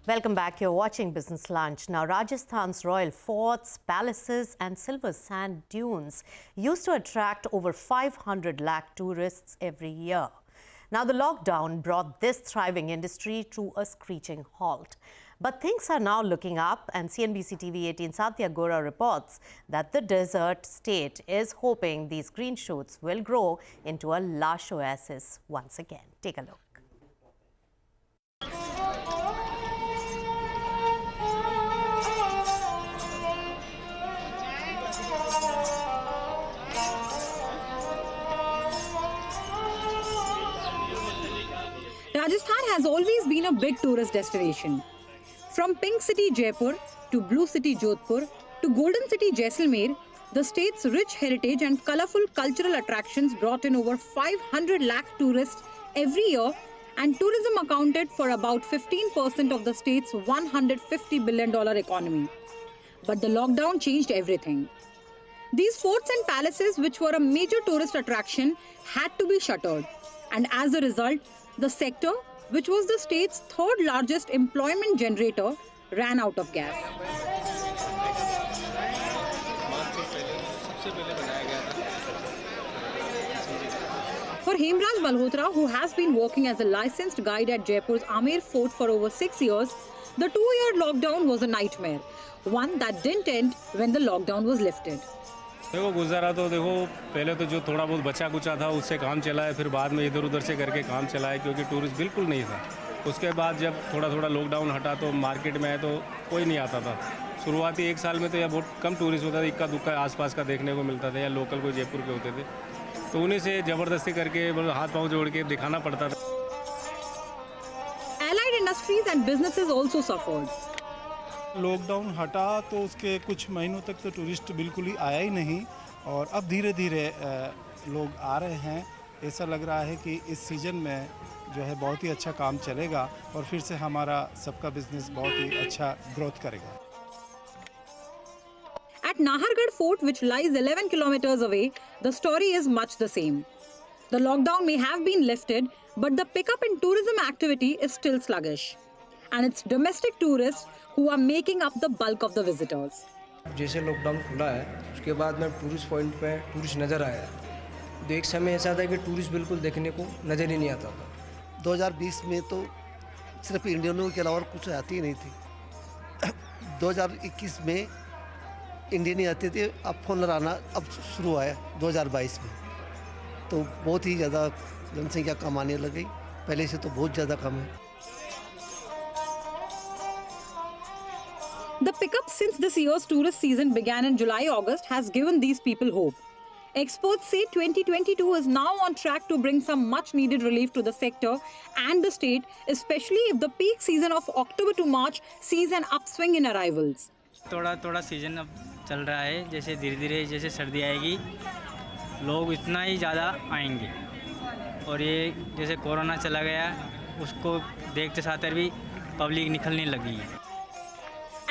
Welcome back. You're watching Business Lunch. Now, Rajasthan's royal forts, palaces and silver sand dunes used to attract over 500 lakh tourists every year. Now, the lockdown brought this thriving industry to a screeching halt. But things are now looking up, and CNBC TV 18 Satya Gora reports that the desert state is hoping these green shoots will grow into a lush oasis once again. Take a look. Rajasthan has always been a big tourist destination. From pink city Jaipur to blue city Jodhpur to golden city Jaisalmer, the state's rich heritage and colourful cultural attractions brought in over 500 lakh tourists every year, and tourism accounted for about 15% of the state's $150 billion economy. But the lockdown changed everything. These forts and palaces, which were a major tourist attraction, had to be shuttered. And as a result, the sector, which was the state's third largest employment generator, ran out of gas. For Hemraj Malhotra, who has been working as a licensed guide at Jaipur's Amer Fort for over 6 years, the 2-year lockdown was a nightmare, one that didn't end when the lockdown was lifted. देखो गुजारा तो देखो पहले तो जो थोड़ा बहुत बचा कुचा था उससे काम चला है, फिर बाद में इधर उधर से करके काम चला है क्योंकि टूरिस्ट बिल्कुल नहीं था। उसके बाद जब थोड़ा थोड़ा लॉकडाउन हटा तो मार्केट में आए तो कोई नहीं आता था। शुरुआती 1 साल में तो यह बहुत कम टूरिस्ट होता था, इक्का दुक्का आसपास का देखने को मिलता था या लोकल कोई जयपुर के होते थे, तो उन्हीं से ज़बरदस्ती करके हाथ पाँव जोड़ के दिखाना पड़ता था। Allied industries and businesses also suffered. Lockdown हटा तो उसके कुछ महीनों तक तो टूरिस्ट बिल्कुल ही आया ही नहीं, और अब धीरे धीरे लोग आ रहे हैं। ऐसा लग रहा है कि इस सीज़न में जो है बहुत ही अच्छा काम चलेगा और फिर से हमारा सबका बिजनेस बहुत ही अच्छा ग्रोथ करेगा। At Nahargarh Fort, which lies 11 kilometers away, the story is much the same. The lockdown may have been lifted, but the pickup in tourism activity is still sluggish. And it's domestic tourists who are making up the bulk of the visitors. जैसे lockdown खुला है उसके बाद में tourist point पे tourist नज़र आया, तो एक समय ऐसा था कि टूरिस्ट बिल्कुल देखने को नज़र ही नहीं आता था। 2020 में तो सिर्फ इंडियनों के अलावा कुछ आती ही नहीं थी। 2021 में इंडियन ही आते थे, अब फॉरेनर आना अब शुरू हुआ है 2022 में, तो बहुत ही ज़्यादा जनसंख्या कम आने लग गई, पहले से तो बहुत ज़्यादा कम है। The pickup since this year's tourist season began in July-August has given these people hope. Experts say 2022 is now on track to bring some much-needed relief to the sector and the state, especially if the peak season of October to March sees an upswing in arrivals. थोड़ा season अब चल रहा है, जैसे धीरे धीरे जैसे सर्दी आएगी लोग इतना ही ज़्यादा आएंगे, और ये जैसे कोरोना चला गया उसको देखते साथ भी पब्लिक निकलने लगी है।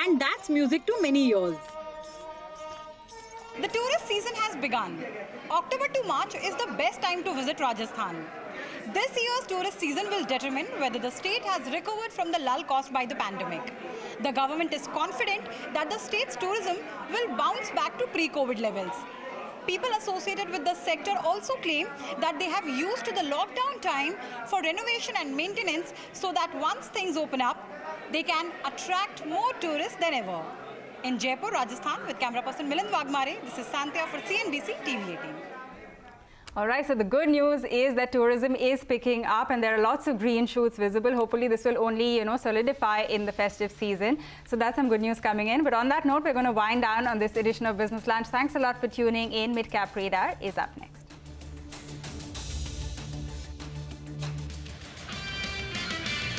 And that's music to many ears. The tourist season has begun. October to March is the best time to visit Rajasthan. This year's tourist season will determine whether the state has recovered from the lull caused by the pandemic. The government is confident that the state's tourism will bounce back to pre-COVID levels. People associated with the sector also claim that they have used the lockdown time for renovation and maintenance so that once things open up, they can attract more tourists than ever. In Jaipur, Rajasthan, with camera person Milind Wagmare, this is Santya for CNBC TV 18. All right, so the good news is that tourism is picking up and there are lots of green shoots visible. Hopefully this will only, solidify in the festive season. So that's some good news coming in. But on that note, we're going to wind down on this edition of Business Lunch. Thanks a lot for tuning in. Mid-Cap Radar is up next.